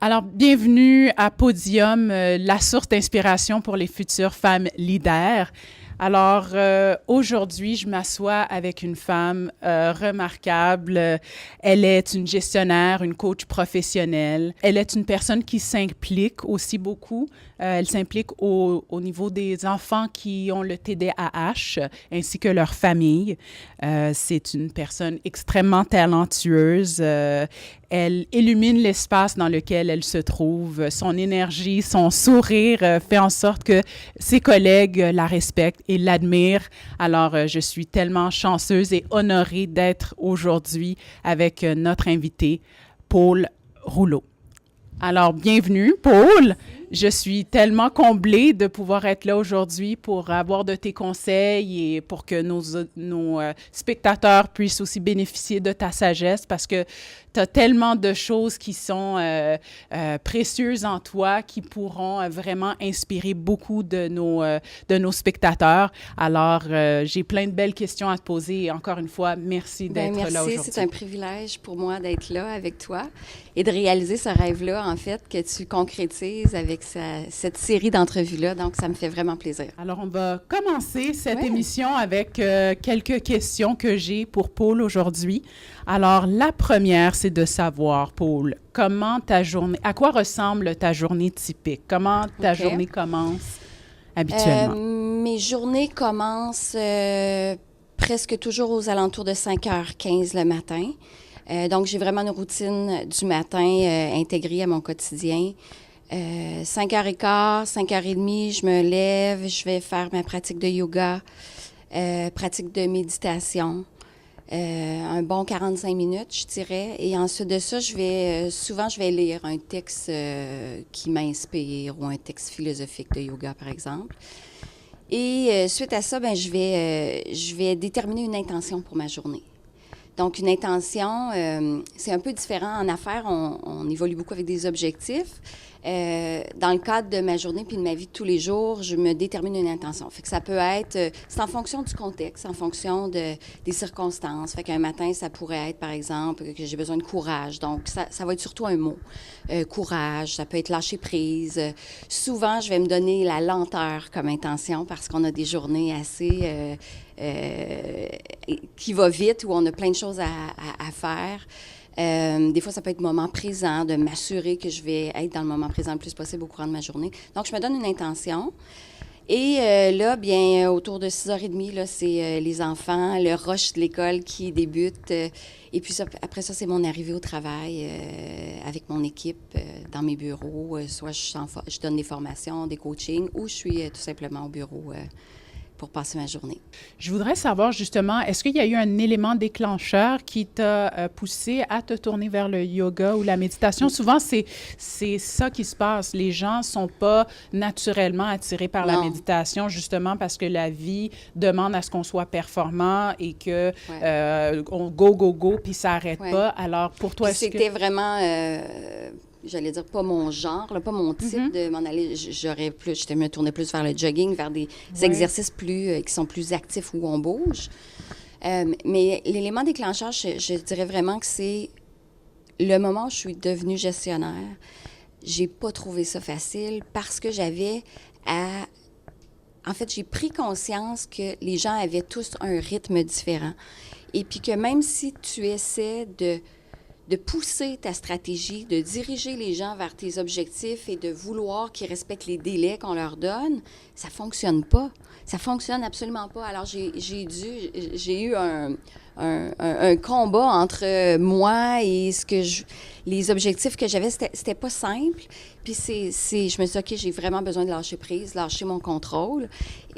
Alors, bienvenue à Podium, la source d'inspiration pour les futures femmes leaders. Alors, aujourd'hui, je m'assois avec une femme remarquable. Elle est une gestionnaire, une coach professionnelle. Elle est une personne qui s'implique aussi beaucoup. Elle s'implique au niveau des enfants qui ont le TDAH ainsi que leur famille. C'est une personne extrêmement talentueuse. Elle illumine l'espace dans lequel elle se trouve. Son énergie, son sourire fait en sorte que ses collègues la respectent et l'admirent. Alors, je suis tellement chanceuse et honorée d'être aujourd'hui avec notre invité, Paul Rouleau. Alors, bienvenue, Paul. Je suis tellement comblée de pouvoir être là aujourd'hui pour avoir de tes conseils et pour que nos spectateurs puissent aussi bénéficier de ta sagesse parce que tu as tellement de choses qui sont précieuses en toi qui pourront vraiment inspirer beaucoup de nos spectateurs. Alors, j'ai plein de belles questions à te poser et encore une fois, merci d'être là aujourd'hui. Merci, c'est un privilège pour moi d'être là avec toi et de réaliser ce rêve-là, en fait, que tu concrétises avec cette série d'entrevues-là. Donc, ça me fait vraiment plaisir. Alors, on va commencer cette émission avec quelques questions que j'ai pour Paul aujourd'hui. Alors, la première, c'est de savoir, Paul, comment ta journée, à quoi ressemble ta journée typique? Comment ta journée commence habituellement? Mes journées commencent presque toujours aux alentours de 5h15 le matin. Donc, j'ai vraiment une routine du matin intégrée à mon quotidien. 5h15, 5h30, je me lève, je vais faire ma pratique de yoga, pratique de méditation, un bon 45 minutes, je dirais. Et ensuite de ça, souvent, je vais lire un texte qui m'inspire ou un texte philosophique de yoga, par exemple. Et suite à ça, je vais déterminer une intention pour ma journée. Donc, une intention, c'est un peu différent en affaires. On évolue beaucoup avec des objectifs. Dans le cadre de ma journée puis de ma vie de tous les jours, je me détermine une intention. Fait que ça peut être... c'est en fonction du contexte, en fonction des circonstances. Fait qu'un matin, ça pourrait être, par exemple, que j'ai besoin de courage. Donc, ça va être surtout un mot. Courage, ça peut être lâcher prise. Souvent, je vais me donner la lenteur comme intention parce qu'on a des journées assez... qui va vite, où on a plein de choses à faire. Des fois, ça peut être moment présent, de m'assurer que je vais être dans le moment présent le plus possible au courant de ma journée. Donc, je me donne une intention. Et là, bien, autour de 6h30, là, c'est les enfants, le rush de l'école qui débute. Et puis, après ça, c'est mon arrivée au travail avec mon équipe dans mes bureaux. Soit je donne des formations, des coachings, ou je suis tout simplement au bureau pour passer ma journée. Je voudrais savoir justement, est-ce qu'il y a eu un élément déclencheur qui t'a poussé à te tourner vers le yoga ou la méditation? Souvent, c'est ça qui se passe. Les gens ne sont pas naturellement attirés par la méditation justement parce que la vie demande à ce qu'on soit performant et que on go, puis ça n'arrête pas. Alors, pour toi, est-ce que... C'était vraiment... j'allais dire pas mon genre, là, pas mon type de m'en aller. Je me tournais plus vers le jogging, vers des exercices qui sont plus actifs où on bouge. Mais l'élément déclencheur, je dirais vraiment que c'est le moment où je suis devenue gestionnaire. J'ai pas trouvé ça facile parce que en fait, j'ai pris conscience que les gens avaient tous un rythme différent. Et puis que même si tu essaies de pousser ta stratégie, de diriger les gens vers tes objectifs et de vouloir qu'ils respectent les délais qu'on leur donne, ça fonctionne pas. Ça fonctionne absolument pas. Alors, j'ai eu un combat entre moi et les objectifs que j'avais. C'était pas simple. Puis je me suis dit, OK, j'ai vraiment besoin de lâcher prise, lâcher mon contrôle.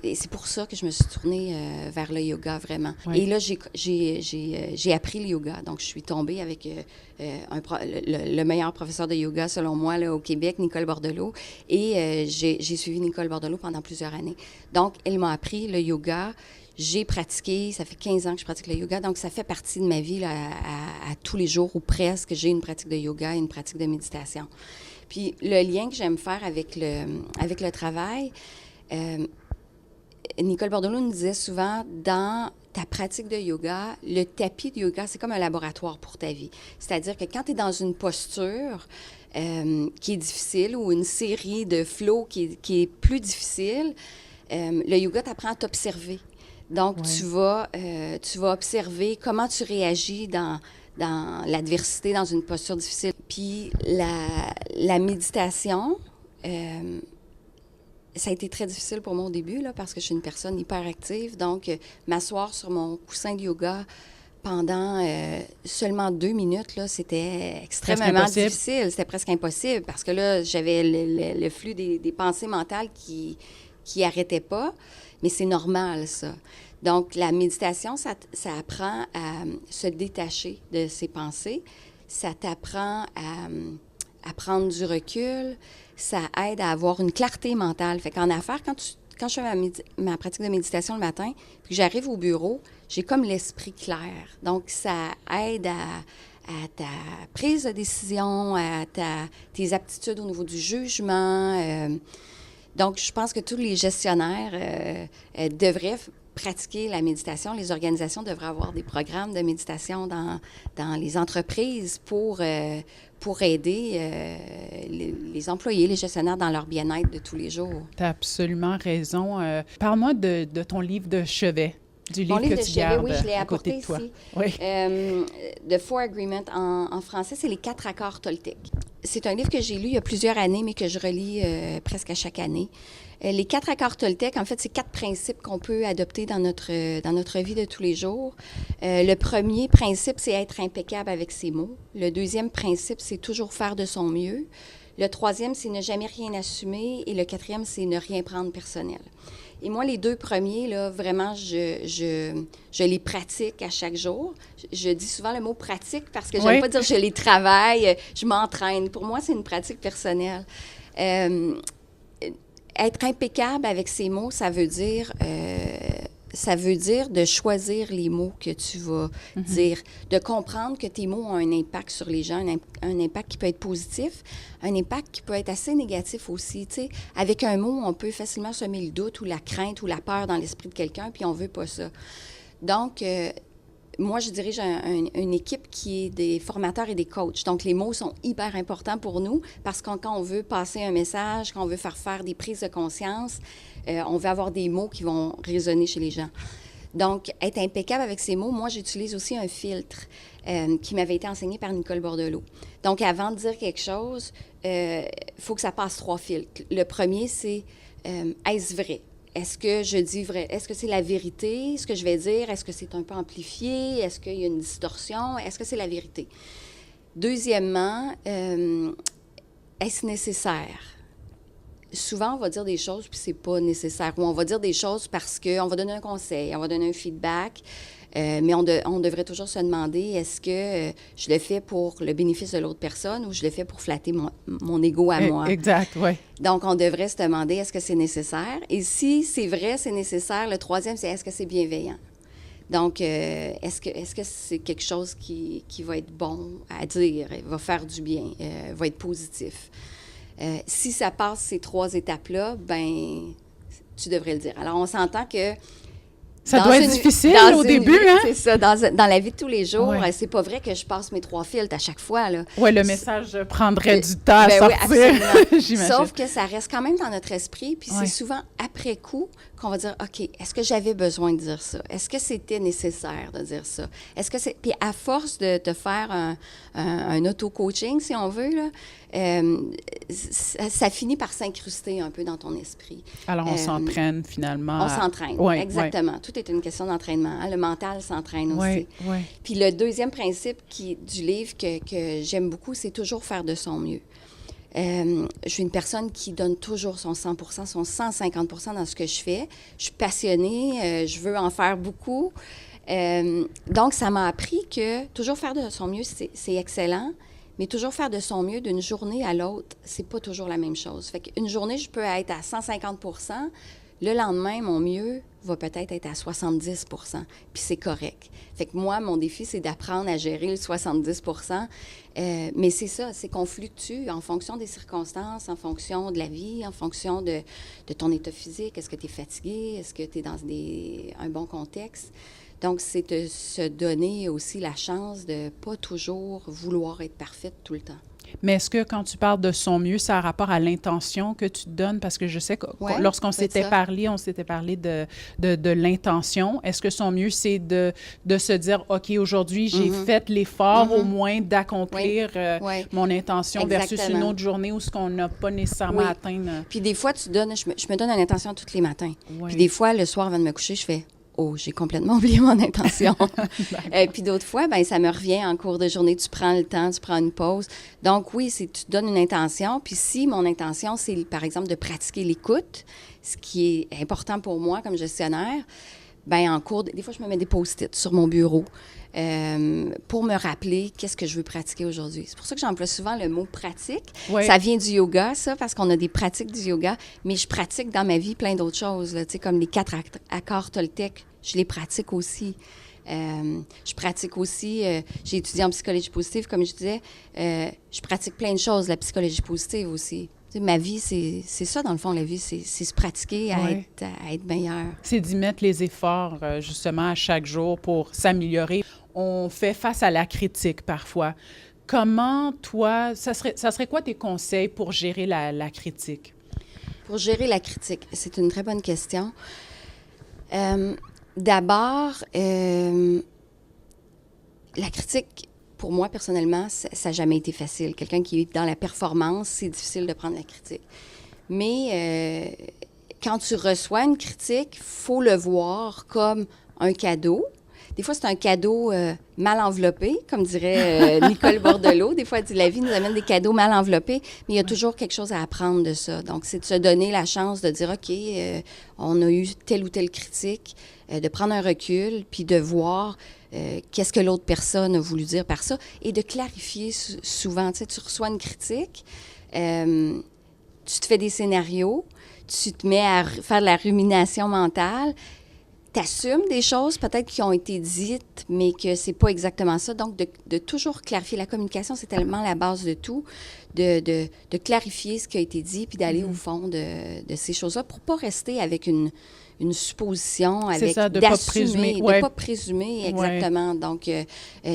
Et c'est pour ça que je me suis tournée vers le yoga, vraiment. Oui. Et là, j'ai appris le yoga. Donc, je suis tombée avec le meilleur professeur de yoga, selon moi, là, au Québec, Nicole Bordelot. Et j'ai suivi Nicole Bordelot pendant plusieurs années. Donc, elle m'a appris le yoga. J'ai pratiqué, ça fait 15 ans que je pratique le yoga, donc ça fait partie de ma vie là, à tous les jours ou presque. J'ai une pratique de yoga et une pratique de méditation. Puis le lien que j'aime faire avec le travail, Nicole Bordelot nous disait souvent, dans ta pratique de yoga, le tapis de yoga, c'est comme un laboratoire pour ta vie. C'est-à-dire que quand tu es dans une posture, qui est difficile ou une série de flows qui est plus difficile, le yoga t'apprend à t'observer. Donc, tu vas observer comment tu réagis dans l'adversité, dans une posture difficile. Puis, la méditation, ça a été très difficile pour moi au début, là, parce que je suis une personne hyper active. Donc, m'asseoir sur mon coussin de yoga pendant seulement 2 minutes, là, c'était extrêmement difficile. C'était presque impossible parce que là, j'avais le flux des pensées mentales qui n'arrêtaient pas. Mais c'est normal, ça. Donc, la méditation, ça apprend à se détacher de ses pensées. Ça t'apprend à prendre du recul. Ça aide à avoir une clarté mentale. Fait qu'en affaires, quand je fais ma pratique de méditation le matin, puis que j'arrive au bureau, j'ai comme l'esprit clair. Donc, ça aide à ta prise de décision, à tes aptitudes au niveau du jugement. Donc, je pense que tous les gestionnaires devraient pratiquer la méditation. Les organisations devraient avoir des programmes de méditation dans les entreprises pour aider les employés, les gestionnaires dans leur bien-être de tous les jours. Tu as absolument raison. Parle-moi de ton livre de chevet. Du livre que tu gardes oui, je l'ai à apporté côté de toi. ici. Oui. The Four Agreements, en français, c'est les 4 accords toltèques. C'est un livre que j'ai lu il y a plusieurs années, mais que je relis presque à chaque année. Les 4 accords toltèques, en fait, c'est 4 principes qu'on peut adopter dans notre vie de tous les jours. Le premier principe, c'est être impeccable avec ses mots. Le deuxième principe, c'est toujours faire de son mieux. Le troisième, c'est ne jamais rien assumer. Et le quatrième, c'est ne rien prendre personnel. Et moi, les 2 premiers, là, vraiment, je les pratique à chaque jour. Je dis souvent le mot pratique parce que je n'aime pas dire je les travaille, je m'entraîne. Pour moi, c'est une pratique personnelle. Être impeccable avec ses mots, ça veut dire de choisir les mots que tu vas dire, de comprendre que tes mots ont un impact sur les gens, un impact qui peut être positif, un impact qui peut être assez négatif aussi. Tu sais, avec un mot, on peut facilement semer le doute ou la crainte ou la peur dans l'esprit de quelqu'un, puis on veut pas ça. Donc, moi, je dirige une équipe qui est des formateurs et des coachs. Donc, les mots sont hyper importants pour nous parce que quand on veut passer un message, quand on veut faire des prises de conscience, on veut avoir des mots qui vont résonner chez les gens. Donc, être impeccable avec ces mots, moi, j'utilise aussi un filtre qui m'avait été enseigné par Nicole Bordelot. Donc, avant de dire quelque chose, il faut que ça passe 3 filtres. Le premier, c'est est-ce vrai? Est-ce que je dis vrai? Est-ce que c'est la vérité, ce que je vais dire? Est-ce que c'est un peu amplifié? Est-ce qu'il y a une distorsion? Est-ce que c'est la vérité? Deuxièmement, est-ce nécessaire? Souvent, on va dire des choses puis c'est pas nécessaire. Ou on va dire des choses parce qu'on va donner un conseil, on va donner un feedback. Mais on devrait toujours se demander, est-ce que je le fais pour le bénéfice de l'autre personne ou je le fais pour flatter mon ego à moi? Exact, oui. Donc, on devrait se demander, est-ce que c'est nécessaire? Et si c'est vrai, c'est nécessaire, le troisième, c'est est-ce que c'est bienveillant? Donc, est-ce que c'est quelque chose qui va être bon à dire, va faire du bien, va être positif? Si ça passe ces 3 étapes-là, ben tu devrais le dire. Alors, on s'entend que ça doit être difficile au début, hein? C'est ça. Dans la vie de tous les jours, c'est pas vrai que je passe mes 3 filtres à chaque fois, là. Oui, le message prendrait du temps à sortir. Oui, absolument. J'imagine. Sauf que ça reste quand même dans notre esprit, puis c'est souvent après coup qu'on va dire, OK, est-ce que j'avais besoin de dire ça? Est-ce que c'était nécessaire de dire ça? Est-ce que c'est... Puis à force de te faire un auto-coaching, si on veut, là, ça finit par s'incruster un peu dans ton esprit. Alors, on s'entraîne finalement. On s'entraîne, exactement. Tout est une question d'entraînement. Hein? Le mental s'entraîne aussi. Oui. Puis le deuxième principe du livre que j'aime beaucoup, c'est toujours faire de son mieux. Je suis une personne qui donne toujours son 100%, son 150% dans ce que je fais. Je suis passionnée, je veux en faire beaucoup. Donc, ça m'a appris que toujours faire de son mieux, c'est excellent. Mais toujours faire de son mieux d'une journée à l'autre, c'est pas toujours la même chose. Fait qu'une journée, je peux être à 150%. Le lendemain, mon mieux va peut-être être à 70%. Puis c'est correct. Fait que moi, mon défi, c'est d'apprendre à gérer le 70%. Mais c'est ça, c'est qu'on fluctue en fonction des circonstances, en fonction de la vie, en fonction de ton état physique. Est-ce que tu es fatigué? Est-ce que tu es dans un bon contexte? Donc, c'est de se donner aussi la chance de ne pas toujours vouloir être parfaite tout le temps. Mais est-ce que quand tu parles de son mieux, ça a rapport à l'intention que tu te donnes? Parce que je sais que Ouais, lorsqu'on peut être s'était ça. parlé, on s'était parlé de l'intention. Est-ce que son mieux, c'est de se dire, OK, aujourd'hui, j'ai fait l'effort au moins Oui, d'accomplir oui, mon intention versus une exactement. autre journée où ce qu'on n'a pas nécessairement Oui. atteint. Puis des fois, je me donne une intention tous les matins. Oui. Puis des fois, le soir, avant de me coucher, je fais oh, j'ai complètement oublié mon intention. Puis d'autres fois, ben ça me revient en cours de journée. Tu prends le temps, tu prends une pause. Donc oui, tu te donnes une intention. Puis si mon intention, c'est par exemple de pratiquer l'écoute, ce qui est important pour moi comme gestionnaire, ben en cours, des fois, je me mets des post-it sur mon bureau pour me rappeler qu'est-ce que je veux pratiquer aujourd'hui. C'est pour ça que j'emploie souvent le mot pratique. Oui. Ça vient du yoga, ça, parce qu'on a des pratiques du yoga, mais je pratique dans ma vie plein d'autres choses, là, tu sais, comme les 4 accords Toltec, je les pratique aussi. Je pratique aussi, j'ai étudié en psychologie positive, comme je disais, je pratique plein de choses, la psychologie positive aussi. Tu sais, ma vie, c'est ça, dans le fond, la vie, c'est se pratiquer à, Ouais. à être meilleur. C'est d'y mettre les efforts, justement, à chaque jour pour s'améliorer. On fait face à la critique parfois. Comment, toi, ça serait quoi tes conseils pour gérer la critique? Pour gérer la critique, c'est une très bonne question. D'abord, la critique, pour moi, personnellement, ça n'a jamais été facile. Quelqu'un qui est dans la performance, c'est difficile de prendre la critique. Mais quand tu reçois une critique, il faut le voir comme un cadeau. Des fois, c'est un cadeau mal enveloppé, comme dirait Nicole Bordelot. Des fois, elle dit la vie nous amène des cadeaux mal enveloppés, mais il y a toujours quelque chose à apprendre de ça. Donc, c'est de se donner la chance de dire, OK, on a eu telle ou telle critique, de prendre un recul, puis de voir qu'est-ce que l'autre personne a voulu dire par ça, et de clarifier souvent. Tu sais, tu reçois une critique, tu te fais des scénarios, tu te mets à faire de la rumination mentale, t'assumes des choses peut-être qui ont été dites, mais que c'est pas exactement ça. Donc, de toujours clarifier. La communication, c'est tellement la base de tout, de clarifier ce qui a été dit, puis d'aller au fond de ces choses-là pour pas rester avec une supposition, avec ça, de pas présumer. De pas présumer exactement. Ouais. Donc,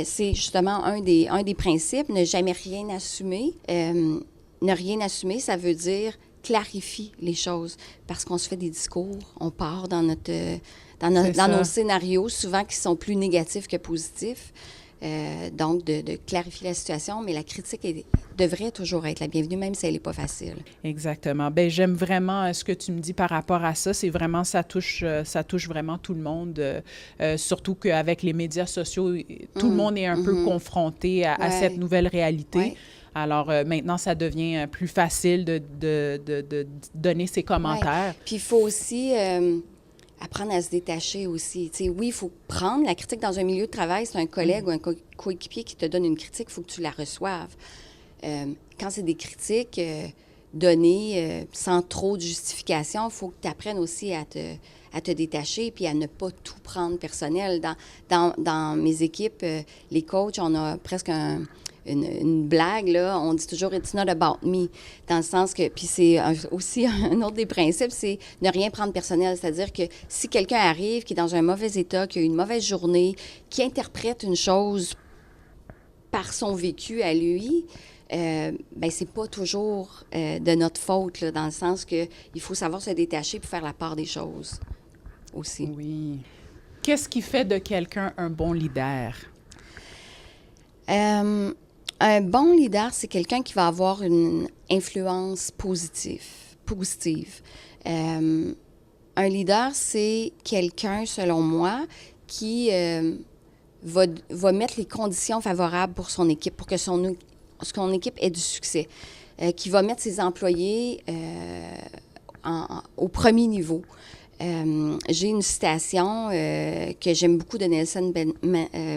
c'est justement un des principes, ne jamais rien assumer. Ne rien assumer, ça veut dire clarifie les choses, parce qu'on se fait des discours, on part dans nos scénarios, souvent qui sont plus négatifs que positifs. Donc, de clarifier la situation, mais la critique devrait toujours être la bienvenue, même si elle n'est pas facile. Exactement. Bien, j'aime vraiment ce que tu me dis par rapport à ça. C'est vraiment, ça touche vraiment tout le monde, surtout qu'avec les médias sociaux, tout le monde est un peu confronté à cette nouvelle réalité. Ouais. Alors, maintenant, ça devient plus facile de donner ses commentaires. Ouais. Puis, il faut aussi apprendre à se détacher aussi. Tu sais, oui, il faut prendre la critique dans un milieu de travail. C'est un collègue ou un coéquipier qui te donne une critique, il faut que tu la reçoives. Quand c'est des critiques données sans trop de justification, il faut que tu apprennes aussi à te détacher puis à ne pas tout prendre personnel. Dans mes équipes, les coachs, on a presque une blague, là, on dit toujours « it's not about me », dans le sens que, puis c'est aussi un autre des principes, c'est ne rien prendre personnel, c'est-à-dire que si quelqu'un arrive qui est dans un mauvais état, qui a eu une mauvaise journée, qui interprète une chose par son vécu à lui, ben c'est pas toujours de notre faute, là, dans le sens que il faut savoir se détacher pour faire la part des choses aussi. Oui. Qu'est-ce qui fait de quelqu'un un bon leader? Un bon leader, c'est quelqu'un qui va avoir une influence positive. Un leader, c'est quelqu'un, selon moi, qui va mettre les conditions favorables pour son équipe, pour que son équipe ait du succès, qui va mettre ses employés au premier niveau. J'ai une citation que j'aime beaucoup de Nelson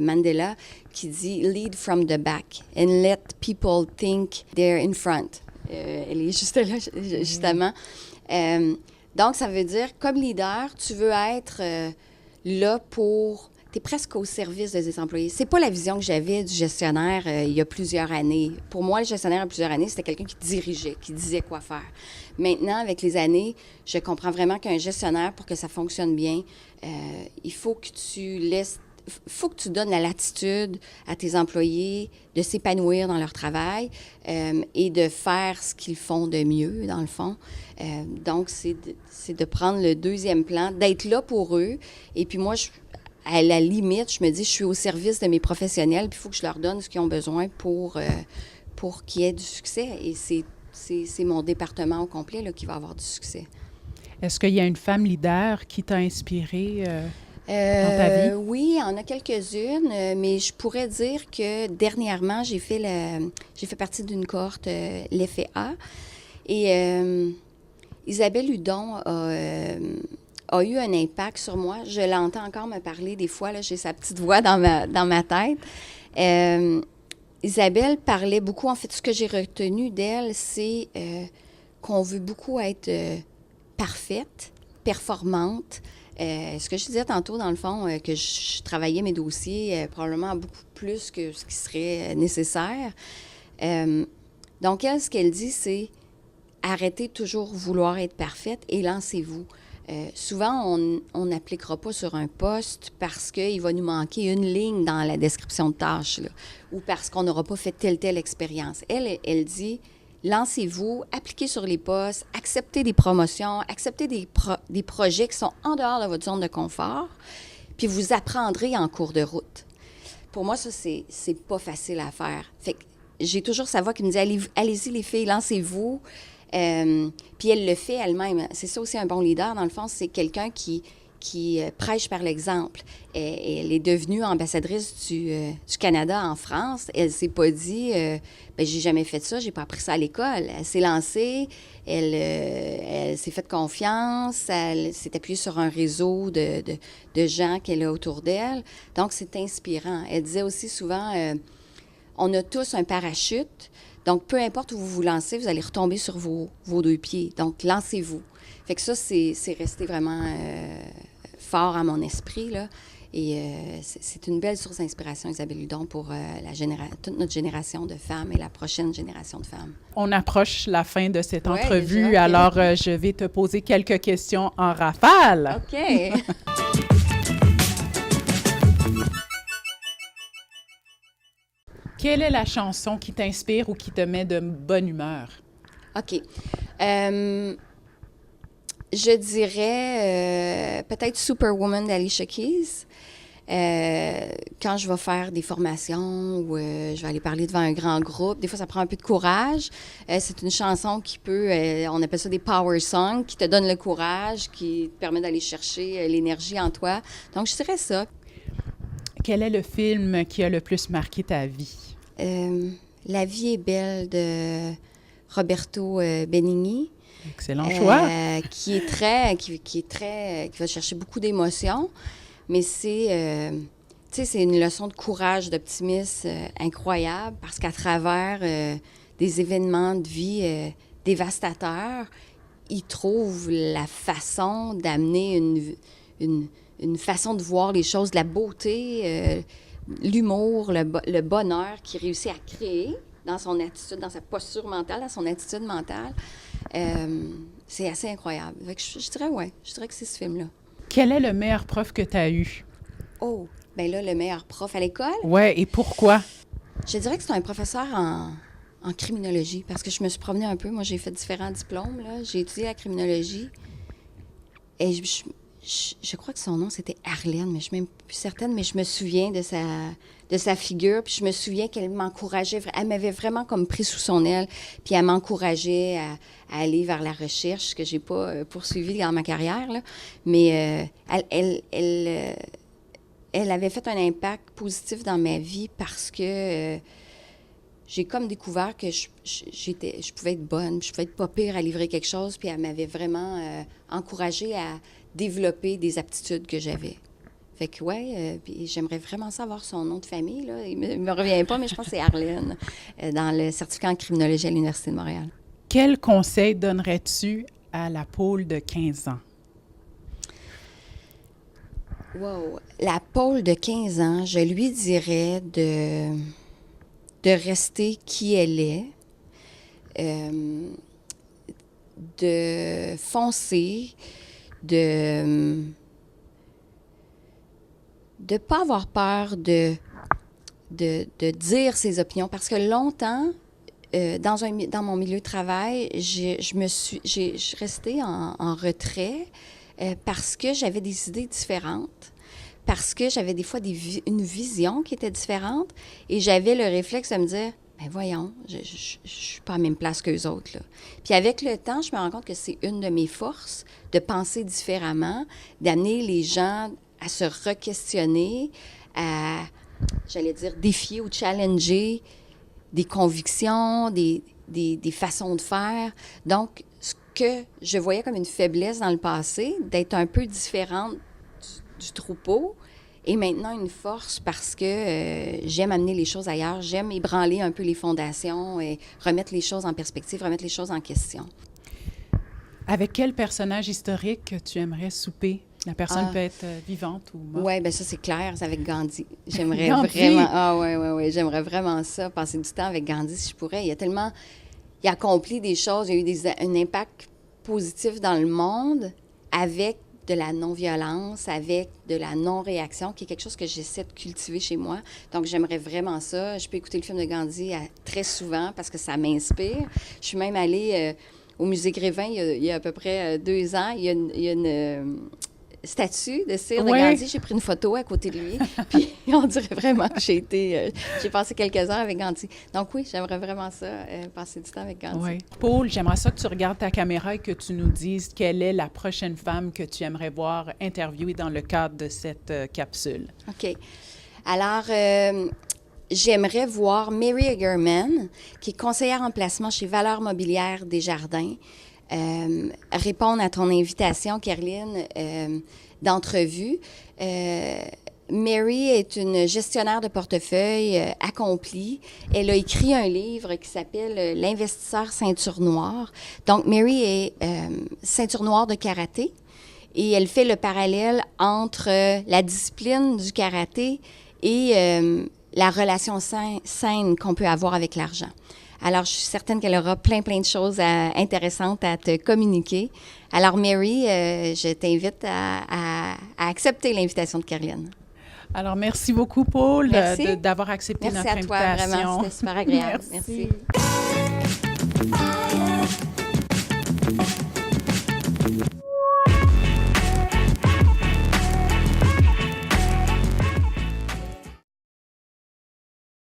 Mandela qui dit « Lead from the back and let people think they're in front ». Elle est juste là, justement. Donc, ça veut dire, comme leader, tu veux être là pour... Tu es presque au service de tes employés. C'est pas la vision que j'avais du gestionnaire il y a plusieurs années. Pour moi, le gestionnaire, il y a plusieurs années, c'était quelqu'un qui dirigeait, qui disait quoi faire. Maintenant, avec les années, je comprends vraiment qu'un gestionnaire, pour que ça fonctionne bien, il faut que tu laisses faut que tu donnes la latitude à tes employés de s'épanouir dans leur travail et de faire ce qu'ils font de mieux, dans le fond. Donc, c'est de prendre le deuxième plan, d'être là pour eux. Et puis moi, à la limite, je me dis, je suis au service de mes professionnels, puis il faut que je leur donne ce qu'ils ont besoin pour qu'il y ait du succès. Et c'est mon département au complet là, qui va avoir du succès. Est-ce qu'il y a une femme leader qui t'a inspirée dans ta vie? Oui, il y en a quelques-unes, mais je pourrais dire que dernièrement, j'ai fait partie d'une cohorte, l'effet A. Et Isabelle Hudon a eu un impact sur moi. Je l'entends encore me parler des fois, là, j'ai sa petite voix dans ma tête. Isabelle parlait beaucoup, en fait, ce que j'ai retenu d'elle, c'est qu'on veut beaucoup être parfaite, performante. Ce que je disais tantôt, dans le fond, que je travaillais mes dossiers probablement beaucoup plus que ce qui serait nécessaire. Donc, elle, ce qu'elle dit, c'est arrêtez de toujours vouloir être parfaite et lancez-vous. Souvent, on n'appliquera pas sur un poste parce qu'il va nous manquer une ligne dans la description de tâche, là, ou parce qu'on n'aura pas fait telle expérience. Elle dit, lancez-vous, appliquez sur les postes, acceptez des promotions, acceptez des projets qui sont en dehors de votre zone de confort, puis vous apprendrez en cours de route. Pour moi, ça, c'est pas facile à faire. Fait que j'ai toujours sa voix qui me dit, allez-y les filles, lancez-vous. Puis elle le fait elle-même. C'est ça aussi un bon leader, dans le fond, c'est quelqu'un qui prêche par l'exemple. Elle est devenue ambassadrice du Canada en France. Elle s'est pas dit j'ai jamais fait ça, j'ai pas appris ça à l'école. Elle s'est lancée, elle s'est fait confiance, elle s'est appuyée sur un réseau de gens qu'elle a autour d'elle. Donc, c'est inspirant. Elle disait aussi souvent on a tous un parachute. Donc, peu importe où vous vous lancez, vous allez retomber sur vos deux pieds. Donc, lancez-vous. Fait que ça, c'est resté vraiment fort à mon esprit, là. Et c'est une belle source d'inspiration, Isabelle Hudon, pour toute notre génération de femmes et la prochaine génération de femmes. On approche la fin de cette Ouais, entrevue, déjà, alors je vais te poser quelques questions en rafale. OK. Quelle est la chanson qui t'inspire ou qui te met de bonne humeur? OK. Je dirais peut-être Superwoman d'Alicia Keys. Quand je vais faire des formations ou je vais aller parler devant un grand groupe, des fois, ça prend un peu de courage. C'est une chanson qui peut, on appelle ça des power songs, qui te donne le courage, qui te permet d'aller chercher l'énergie en toi. Donc, je dirais ça. Quel est le film qui a le plus marqué ta vie? La vie est belle de Roberto Benigni. Excellent choix. Qui va chercher beaucoup d'émotions, mais c'est une leçon de courage, d'optimisme incroyable, parce qu'à travers des événements de vie dévastateurs, il trouve la façon d'amener une façon de voir les choses, de la beauté, l'humour, le bonheur qu'il réussit à créer dans son attitude, dans sa posture mentale, dans son attitude mentale. C'est assez incroyable. Fait que je dirais que c'est ce film-là. Quel est le meilleur prof que tu as eu? Oh, bien là, le meilleur prof à l'école? Ouais, et pourquoi? Je dirais que c'est un professeur en criminologie, parce que je me suis promenée un peu. Moi, j'ai fait différents diplômes, là. J'ai étudié la criminologie. Et je crois que son nom, c'était Arlène, mais je ne suis même plus certaine, mais je me souviens de sa figure, puis je me souviens qu'elle m'encourageait, elle m'avait vraiment comme pris sous son aile, puis elle m'encourageait à aller vers la recherche, que j'ai pas poursuivi dans ma carrière, là. Mais elle avait fait un impact positif dans ma vie parce que j'ai comme découvert que je pouvais être bonne, je pouvais être pas pire à livrer quelque chose, puis elle m'avait vraiment encouragée à développer des aptitudes que j'avais. Fait que, puis j'aimerais vraiment savoir son nom de famille, là. Il me revient pas, mais je pense que c'est Arlène, dans le certificat en criminologie à l'Université de Montréal. Quel conseil donnerais-tu à la Paul de 15 ans? Wow! La Paul de 15 ans, je lui dirais de rester qui elle est, de foncer, de ne pas avoir peur de dire ses opinions, parce que longtemps, dans mon milieu de travail, je suis restée en retrait parce que j'avais des idées différentes, parce que j'avais des fois une vision qui était différente, et j'avais le réflexe de me dire, ben voyons, je suis pas à la même place qu'eux autres, là. Puis avec le temps, je me rends compte que c'est une de mes forces, de penser différemment, d'amener les gens à se re-questionner, à, j'allais dire, défier ou challenger des convictions, des façons de faire. Donc, ce que je voyais comme une faiblesse dans le passé, d'être un peu différente du troupeau, est maintenant une force parce que j'aime amener les choses ailleurs, j'aime ébranler un peu les fondations et remettre les choses en perspective, remettre les choses en question. Avec quel personnage historique tu aimerais souper? La personne peut être vivante ou morte. Oui, bien ça, c'est clair, c'est avec Gandhi. J'aimerais vraiment... Ah oui, j'aimerais vraiment ça, passer du temps avec Gandhi si je pourrais. Il a accompli des choses, il a eu un impact positif dans le monde avec de la non-violence, avec de la non-réaction, qui est quelque chose que j'essaie de cultiver chez moi. Donc, j'aimerais vraiment ça. Je peux écouter le film de Gandhi très souvent parce que ça m'inspire. Je suis même allée au musée Grévin il y a à peu près 2 ans. Il y a une statue de cire de Gandhi. J'ai pris une photo à côté de lui. Puis, on dirait vraiment que j'ai passé quelques heures avec Gandhi. Donc oui, j'aimerais vraiment ça, passer du temps avec Gandhi. Oui. Paul, j'aimerais ça que tu regardes ta caméra et que tu nous dises quelle est la prochaine femme que tu aimerais voir interviewée dans le cadre de cette capsule. OK. Alors, j'aimerais voir Mary Egerman, qui est conseillère en placement chez Valeurs Mobilières Desjardins, répondre à ton invitation, Caroline, d'entrevue. Mary est une gestionnaire de portefeuille accomplie. Elle a écrit un livre qui s'appelle « L'investisseur ceinture noire ». Donc, Mary est ceinture noire de karaté et elle fait le parallèle entre la discipline du karaté et la relation saine qu'on peut avoir avec l'argent. Alors, je suis certaine qu'elle aura plein de choses intéressantes à te communiquer. Alors, Mary, je t'invite à accepter l'invitation de Caroline. Alors, merci beaucoup, Paul, d'avoir accepté notre invitation. Merci à toi, vraiment. C'était super agréable. Merci.